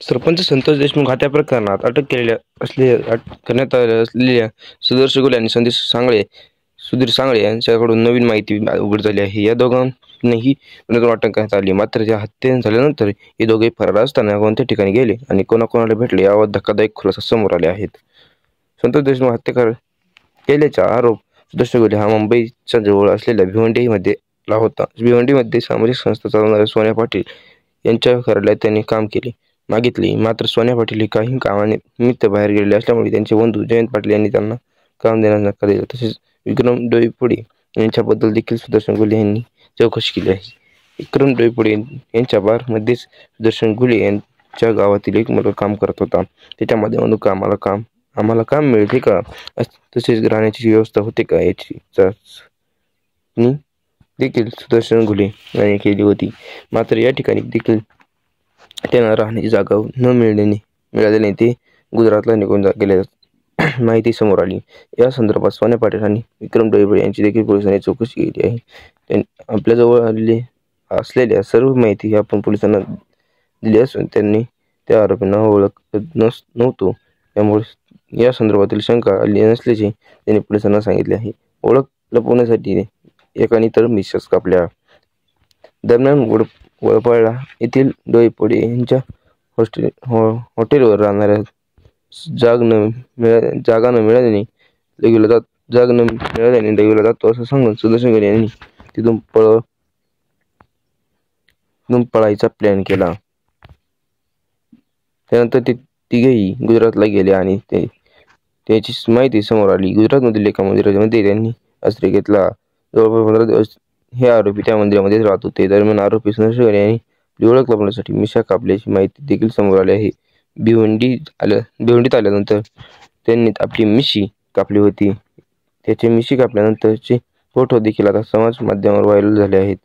सरपंच संतोष देशमुख हत्या प्रकरणात अटक करण्यात असलेल्या सुदर्शन गुले आणि सुधीर सांगळे यांच्याकडून नवीन माहिती उघड झाली आहे. या दोघांनाही गुन्ह्यातून अटक करण्यात आली. मात्र या हत्या झाल्यानंतर हे दोघे फरार असताना कोणत्या ठिकाणी गेले आणि कोणाकोणाला भेटले यावर धक्कादायक खुलासा समोर आले आहेत. संतोष देशमुख हत्या केल्याचा आरोप सुदर्शन गुले हा मुंबईच्या जवळ असलेल्या भिवंडीमध्ये ला होता. भिवंडीमध्ये सामाजिक संस्था चालवणाऱ्या सोन्या पाटील यांच्या कार्यालयात त्यांनी काम मागितले. मात्र सोन्या पाटील हे काही कामानिमित्त बाहेर गेलेले असल्यामुळे त्यांचे बंधू जयंत पाटील यांनी त्यांना काम देण्यास नकार दिला. तसेच विक्रम डोईफोडे यांच्याबद्दल देखील सुदर्शन गुले यांनी चौकशी केली आहे. विक्रम डोईफोडे यांच्या बारमध्येच सुदर्शन गुले यांच्या गावातील एक मुलगा काम करत होता. त्याच्या माध्यमातून आम्हाला काम मिळते का, तसेच राहण्याची व्यवस्था होते का याची चाचणी देखील सुदर्शन गुले यांनी केली होती. मात्र या ठिकाणी देखील त्यांना राहण्याची जागा न मिळाल्याने ते गुजरातला निघून गेल्याची माहिती समोर आली. या संदर्भात सोन्या पाटील आणि विक्रम डोईफोडे यांची देखील पोलिसांनी चौकशी केली आहे. आपल्याजवळ असलेल्या सर्व माहिती आपण पोलिसांना दिली असून त्यांनी त्या आरोपींना ओळखत नव्हतो, त्यामुळे या संदर्भातील शंका आली नसल्याचे त्यांनी पोलिसांना सांगितले आहे. ओळख लपवण्यासाठी एकाने तर मिसेस कापल्या. दरम्यान वडपाळा येथील डोईफोडे यांच्या हॉटेलवर राहणाऱ्या जागा न मिळाल्याने लगविला जातो असं सांगून सुदर्शन गुले यांनी तिथून पळायचा प्लॅन केला. त्यानंतर ते तिघेही गुजरातला गेले आणि त्याची माहिती समोर आली. गुजरातमधील एका मंदिरामध्ये त्यांनी आश्रय घेतला. जवळपास 15 दिवस हे आरोपी त्या मंदिरामध्येच राहत होते. दरम्यान आरोपी सुदर्शन गुले यांनी आपली ओळख लपवण्यासाठी मिशा कापल्याची माहिती देखील समोर आली आहे. भिवंडीत आल्यानंतर त्यांनी आपली मिशी कापली होती. त्याचे मिशी कापल्यानंतरचे फोटो देखील आता समाज माध्यमावर व्हायरल झाले आहेत.